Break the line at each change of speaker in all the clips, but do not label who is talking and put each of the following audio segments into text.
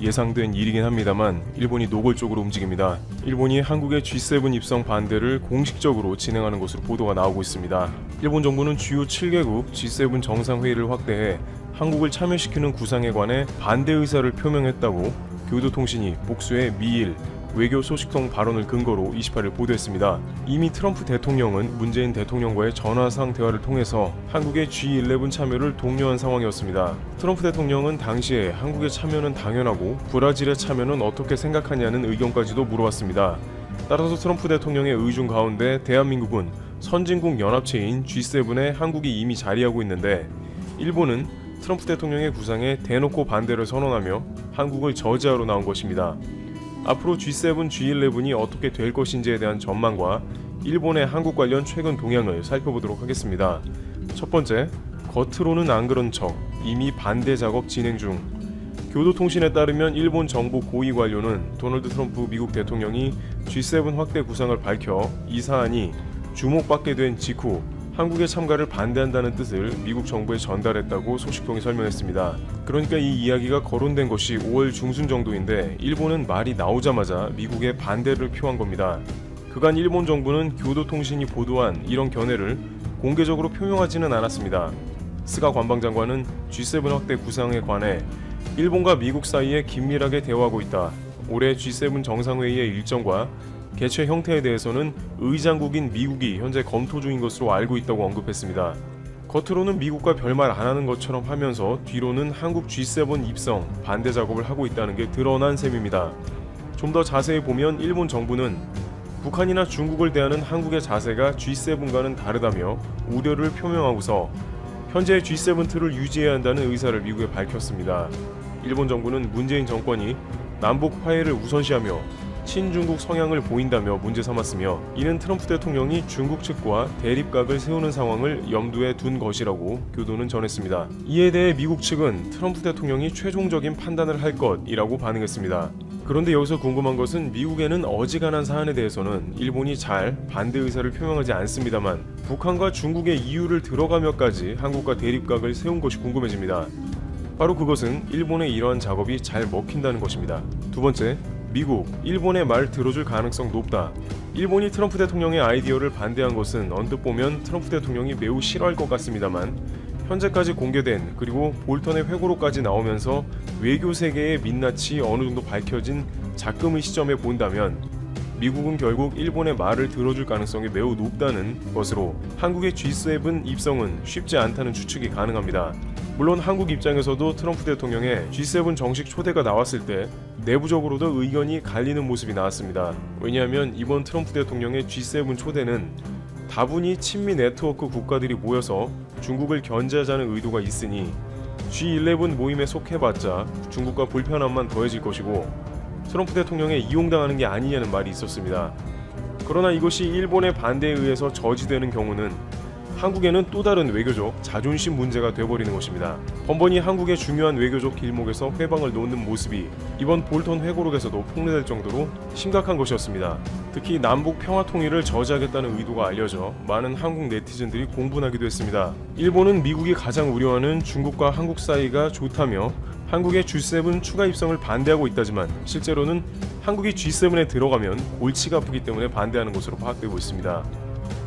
예상된 일이긴 합니다만 일본이 노골적으로 움직입니다. 일본이 한국의 G7 입성 반대를 공식적으로 진행하는 것으로 보도가 나오고 있습니다. 일본 정부는 주요 7개국 G7 정상회의를 확대해 한국을 참여시키는 구상에 관해 반대 의사를 표명했다고 교도통신이 복수의 미일 외교 소식통 발언을 근거로 28일 보도했습니다. 이미 트럼프 대통령은 문재인 대통령과의 전화상 대화를 통해서 한국의 G11 참여를 독려한 상황이었습니다. 트럼프 대통령은 당시에 한국의 참여는 당연하고 브라질의 참여는 어떻게 생각하냐는 의견까지도 물어왔습니다. 따라서 트럼프 대통령의 의중 가운데 대한민국은 선진국 연합체인 G7에 한국이 이미 자리하고 있는데 일본은 트럼프 대통령의 구상에 대놓고 반대를 선언하며 한국을 저지하러 나온 것입니다. 앞으로 G7, G11이 어떻게 될 것인지에 대한 전망과 일본의 한국 관련 최근 동향을 살펴보도록 하겠습니다. 첫 번째, 겉으로는 안 그런 척, 이미 반대 작업 진행 중. 교도통신에 따르면 일본 정부 고위 관료는 도널드 트럼프 미국 대통령이 G7 확대 구상을 밝혀 이 사안이 주목받게 된 직후 한국의 참가를 반대한다는 뜻을 미국 정부에 전달했다고 소식통이 설명했습니다. 그러니까 이 이야기가 거론된 것이 5월 중순 정도인데 일본은 말이 나오자마자 미국에 반대를 표한 겁니다. 그간 일본 정부는 교도통신이 보도한 이런 견해를 공개적으로 표명하지는 않았습니다. 스가 관방장관은 G7 확대 구상에 관해 일본과 미국 사이에 긴밀하게 대화하고 있다. 올해 G7 정상회의의 일정과 개최 형태에 대해서는 의장국인 미국이 현재 검토 중인 것으로 알고 있다고 언급했습니다. 겉으로는 미국과 별말 안 하는 것처럼 하면서 뒤로는 한국 G7 입성 반대 작업을 하고 있다는 게 드러난 셈입니다. 좀 더 자세히 보면 일본 정부는 북한이나 중국을 대하는 한국의 자세가 G7과는 다르다며 우려를 표명하고서 현재 G7 틀을 유지해야 한다는 의사를 미국에 밝혔습니다. 일본 정부는 문재인 정권이 남북 화해를 우선시하며 친중국 성향을 보인다며 문제 삼았으며 이는 트럼프 대통령이 중국 측과 대립각을 세우는 상황을 염두에 둔 것이라고 교도는 전했습니다. 이에 대해 미국 측은 트럼프 대통령이 최종적인 판단을 할 것이라고 반응했습니다. 그런데 여기서 궁금한 것은 미국에는 어지간한 사안에 대해서는 일본이 잘 반대 의사를 표명하지 않습니다만 북한과 중국의 이유를 들어가며까지 한국과 대립각을 세운 것이 궁금해집니다. 바로 그것은 일본의 이러한 작업이 잘 먹힌다는 것입니다. 두 번째, 미국, 일본의 말 들어줄 가능성 높다. 일본이 트럼프 대통령의 아이디어를 반대한 것은 언뜻 보면 트럼프 대통령이 매우 싫어할 것 같습니다만 현재까지 공개된 그리고 볼턴의 회고록까지 나오면서 외교 세계의 민낯이 어느 정도 밝혀진 작금의 시점에 본다면 미국은 결국 일본의 말을 들어줄 가능성이 매우 높다는 것으로 한국의 G7 입성은 쉽지 않다는 추측이 가능합니다. 물론 한국 입장에서도 트럼프 대통령의 G7 정식 초대가 나왔을 때 내부적으로도 의견이 갈리는 모습이 나왔습니다. 왜냐하면 이번 트럼프 대통령의 G7 초대는 다분히 친미 네트워크 국가들이 모여서 중국을 견제하자는 의도가 있으니 G11 모임에 속해봤자 중국과 불편함만 더해질 것이고 트럼프 대통령에 이용당하는 게 아니냐는 말이 있었습니다. 그러나 이것이 일본의 반대에 의해서 저지되는 경우는 한국에는 또 다른 외교적 자존심 문제가 돼버리는 것입니다. 번번이 한국의 중요한 외교적 길목에서 회방을 놓는 모습이 이번 볼턴 회고록에서도 폭로될 정도로 심각한 것이었습니다. 특히 남북 평화 통일을 저지하겠다는 의도가 알려져 많은 한국 네티즌들이 공분하기도 했습니다. 일본은 미국이 가장 우려하는 중국과 한국 사이가 좋다며 한국의 G7 추가 입성을 반대하고 있다지만 실제로는 한국이 G7에 들어가면 골치가 아프기 때문에 반대하는 것으로 파악되고 있습니다.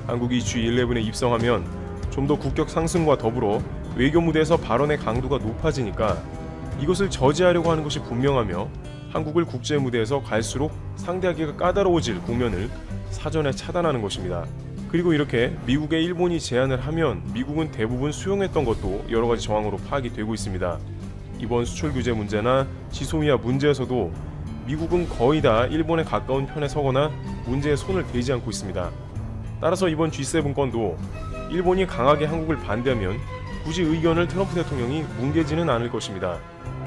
한국이 G11에 입성하면 좀 더 국격 상승과 더불어 외교 무대에서 발언의 강도가 높아지니까 이것을 저지하려고 하는 것이 분명하며 한국을 국제 무대에서 갈수록 상대하기가 까다로워질 국면을 사전에 차단하는 것입니다. 그리고 이렇게 미국에 일본이 제안을 하면 미국은 대부분 수용했던 것도 여러 가지 정황으로 파악이 되고 있습니다. 이번 수출 규제 문제나 지소미아 문제에서도 미국은 거의 다 일본에 가까운 편에 서거나 문제에 손을 대지 않고 있습니다. 따라서 이번 G7 건도 일본이 강하게 한국을 반대하면 굳이 의견을 트럼프 대통령이 뭉개지는 않을 것입니다.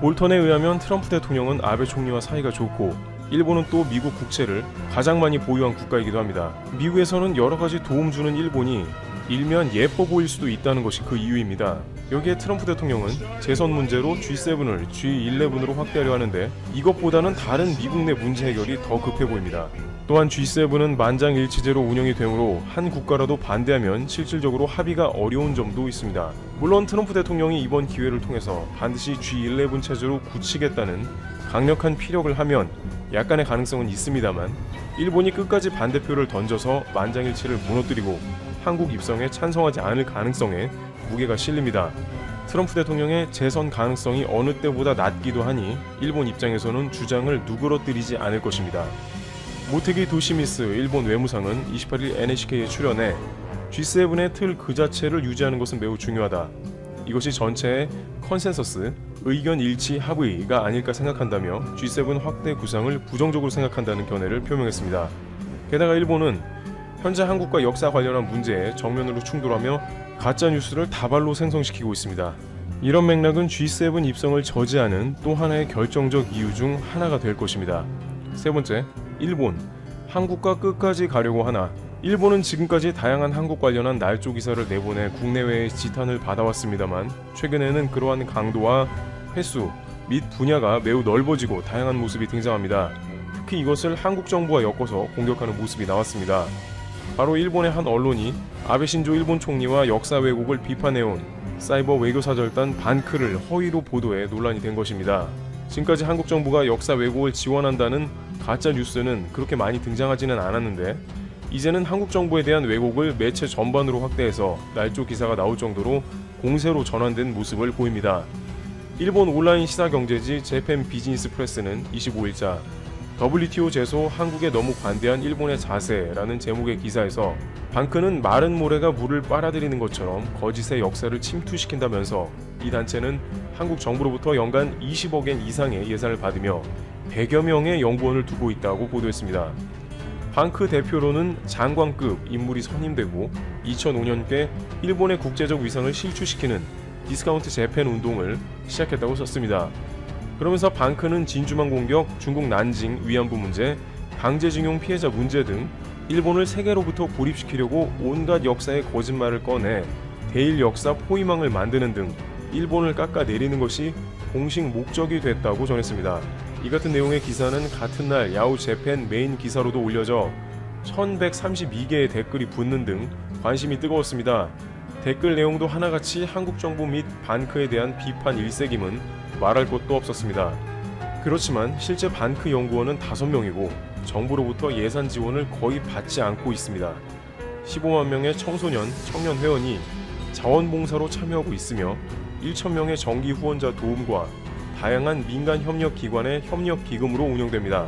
볼턴에 의하면 트럼프 대통령은 아베 총리와 사이가 좋고 일본은 또 미국 국채를 가장 많이 보유한 국가이기도 합니다. 미국에서는 여러 가지 도움 주는 일본이 일면 예뻐 보일 수도 있다는 것이 그 이유입니다. 여기에 트럼프 대통령은 재선 문제로 G7을 G11으로 확대하려 하는데 이것보다는 다른 미국 내 문제 해결이 더 급해 보입니다. 또한 G7은 만장일치제로 운영이 되므로 한 국가라도 반대하면 실질적으로 합의가 어려운 점도 있습니다. 물론 트럼프 대통령이 이번 기회를 통해서 반드시 G11 체제로 굳히겠다는 강력한 피력을 하면 약간의 가능성은 있습니다만 일본이 끝까지 반대표를 던져서 만장일치를 무너뜨리고 한국 입성에 찬성하지 않을 가능성에 무게가 실립니다. 트럼프 대통령의 재선 가능성이 어느 때보다 낮기도 하니 일본 입장에서는 주장을 누그러뜨리지 않을 것입니다. 모테기 도시미스 일본 외무상은 28일 NHK에 출연해 G7의 틀 그 자체를 유지하는 것은 매우 중요하다. 이것이 전체의 컨센서스, 의견 일치 합의가 아닐까 생각한다며 G7 확대 구상을 부정적으로 생각한다는 견해를 표명했습니다. 게다가 일본은 현재 한국과 역사 관련한 문제에 정면으로 충돌하며 가짜뉴스를 다발로 생성시키고 있습니다. 이런 맥락은 G7 입성을 저지하는 또 하나의 결정적 이유 중 하나가 될 것입니다. 세 번째, 일본. 한국과 끝까지 가려고 하나. 일본은 지금까지 다양한 한국 관련한 날조 기사를 내보내 국내외의 지탄을 받아왔습니다만 최근에는 그러한 강도와 횟수 및 분야가 매우 넓어지고 다양한 모습이 등장합니다. 특히 이것을 한국 정부와 엮어서 공격하는 모습이 나왔습니다. 바로 일본의 한 언론이 아베 신조 일본 총리와 역사 왜곡을 비판해온 사이버 외교사절단 반크를 허위로 보도해 논란이 된 것입니다. 지금까지 한국 정부가 역사 왜곡을 지원한다는 가짜 뉴스는 그렇게 많이 등장하지는 않았는데 이제는 한국 정부에 대한 왜곡을 매체 전반으로 확대해서 날조 기사가 나올 정도로 공세로 전환된 모습을 보입니다. 일본 온라인 시사 경제지 재팬 비즈니스 프레스는 25일자 WTO 제소 한국에 너무 관대한 일본의 자세라는 제목의 기사에서 방크는 마른 모래가 물을 빨아들이는 것처럼 거짓의 역사를 침투시킨다면서 이 단체는 한국 정부로부터 연간 20억 엔 이상의 예산을 받으며 100여 명의 연구원을 두고 있다고 보도했습니다. 방크 대표로는 장관급 인물이 선임되고 2005년께 일본의 국제적 위상을 실추시키는 디스카운트 재팬 운동을 시작했다고 썼습니다. 그러면서 방크는 진주만 공격, 중국 난징 위안부 문제, 강제징용 피해자 문제 등 일본을 세계로부터 고립시키려고 온갖 역사의 거짓말을 꺼내 대일 역사 포위망을 만드는 등 일본을 깎아내리는 것이 공식 목적이 됐다고 전했습니다. 이 같은 내용의 기사는 같은 날 야후 재팬 메인 기사로도 올려져 1132개의 댓글이 붙는 등 관심이 뜨거웠습니다. 댓글 내용도 하나같이 한국 정부 및 반크에 대한 비판 일색임은 말할 것도 없었습니다. 그렇지만 실제 반크 연구원은 5명이고 정부로부터 예산 지원을 거의 받지 않고 있습니다. 15만 명의 청소년, 청년 회원이 자원봉사로 참여하고 있으며 1,000명의 정기 후원자 도움과 다양한 민간 협력 기관의 협력 기금으로 운영됩니다.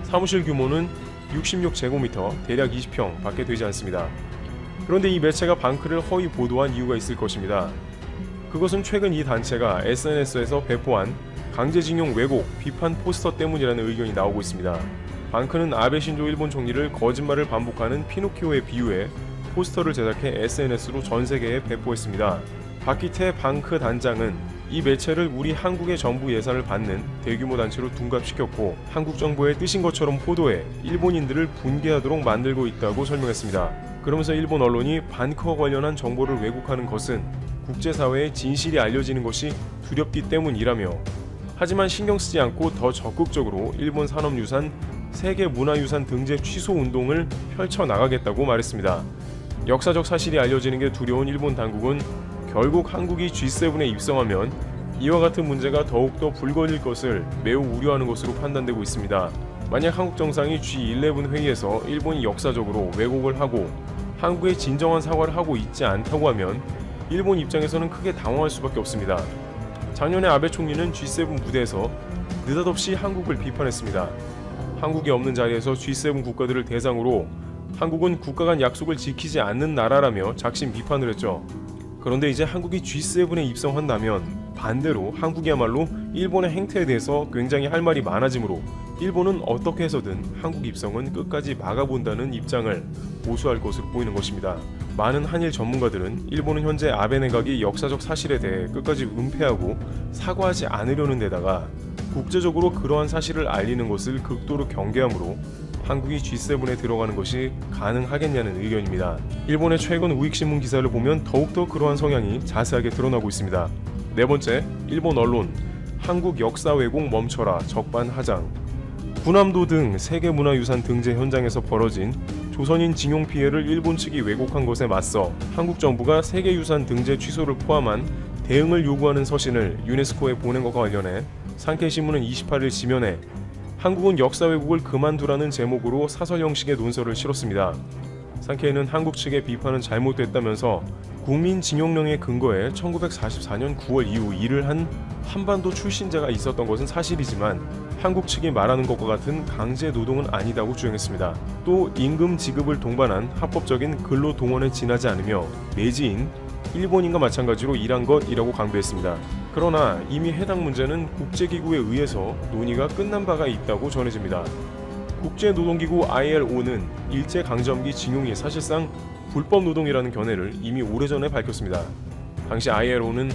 사무실 규모는 66제곱미터, 대략 20평 밖에 되지 않습니다. 그런데 이 매체가 방크를 허위 보도한 이유가 있을 것입니다. 그것은 최근 이 단체가 SNS에서 배포한 강제징용 왜곡 비판 포스터 때문이라는 의견이 나오고 있습니다. 방크는 아베 신조 일본 총리를 거짓말을 반복하는 피노키오에 비유해 포스터를 제작해 SNS로 전 세계에 배포했습니다. 박기태 방크 단장은 이 매체를 우리 한국의 정부 예산을 받는 대규모 단체로 둔갑시켰고 한국 정부의 뜻인 것처럼 포도해 일본인들을 분개하도록 만들고 있다고 설명했습니다. 그러면서 일본 언론이 반크와 관련한 정보를 왜곡하는 것은 국제사회에 진실이 알려지는 것이 두렵기 때문이라며 하지만 신경 쓰지 않고 더 적극적으로 일본 산업유산, 세계문화유산 등재 취소 운동을 펼쳐나가겠다고 말했습니다. 역사적 사실이 알려지는 게 두려운 일본 당국은 결국 한국이 G7에 입성하면 이와 같은 문제가 더욱더 불거질 것을 매우 우려하는 것으로 판단되고 있습니다. 만약 한국 정상이 G11 회의에서 일본이 역사적으로 왜곡을 하고 한국에 진정한 사과를 하고 있지 않다고 하면 일본 입장에서는 크게 당황할 수밖에 없습니다. 작년에 아베 총리는 G7 무대에서 느닷없이 한국을 비판했습니다. 한국이 없는 자리에서 G7 국가들을 대상으로 한국은 국가 간 약속을 지키지 않는 나라라며 작심 비판을 했죠. 그런데 이제 한국이 G7에 입성한다면 반대로 한국이야말로 일본의 행태에 대해서 굉장히 할 말이 많아지므로 일본은 어떻게 해서든 한국 입성은 끝까지 막아본다는 입장을 고수할 것으로 보이는 것입니다. 많은 한일 전문가들은 일본은 현재 아베 내각이 역사적 사실에 대해 끝까지 은폐하고 사과하지 않으려는 데다가 국제적으로 그러한 사실을 알리는 것을 극도로 경계하므로 한국이 G7에 들어가는 것이 가능하겠냐는 의견입니다. 일본의 최근 우익신문 기사를 보면 더욱더 그러한 성향이 자세하게 드러나고 있습니다. 네 번째, 일본 언론 한국 역사 왜곡 멈춰라 적반하장. 군함도 등 세계문화유산 등재 현장에서 벌어진 조선인 징용 피해를 일본 측이 왜곡한 것에 맞서 한국 정부가 세계유산 등재 취소를 포함한 대응을 요구하는 서신을 유네스코에 보낸 것과 관련해 산케이신문은 28일 지면에 한국은 역사 왜곡을 그만두라는 제목으로 사설 형식의 논설을 실었습니다. 산케이는 한국 측의 비판은 잘못됐다면서 국민징용령의 근거에 1944년 9월 이후 일을 한 한반도 출신자가 있었던 것은 사실이지만 한국 측이 말하는 것과 같은 강제 노동은 아니다고 주장했습니다. 또 임금 지급을 동반한 합법적인 근로 동원에 지나지 않으며 내지인 일본인과 마찬가지로 일한 것이라고 강조했습니다. 그러나 이미 해당 문제는 국제기구에 의해서 논의가 끝난 바가 있다고 전해집니다. 국제노동기구 ILO는 일제강점기 징용이 사실상 불법 노동이라는 견해를 이미 오래전에 밝혔습니다. 당시 ILO는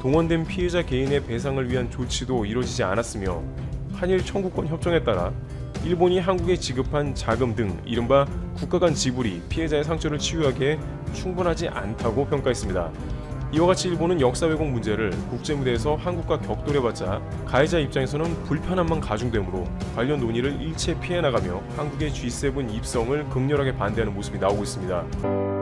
동원된 피해자 개인의 배상을 위한 조치도 이루어지지 않았으며 한일 청구권 협정에 따라 일본이 한국에 지급한 자금 등 이른바 국가 간 지불이 피해자의 상처를 치유하기에 충분하지 않다고 평가했습니다. 이와 같이 일본은 역사 왜곡 문제를 국제무대에서 한국과 격돌해봤자 가해자 입장에서는 불편함만 가중되므로 관련 논의를 일체 피해나가며 한국의 G7 입성을 극렬하게 반대하는 모습이 나오고 있습니다.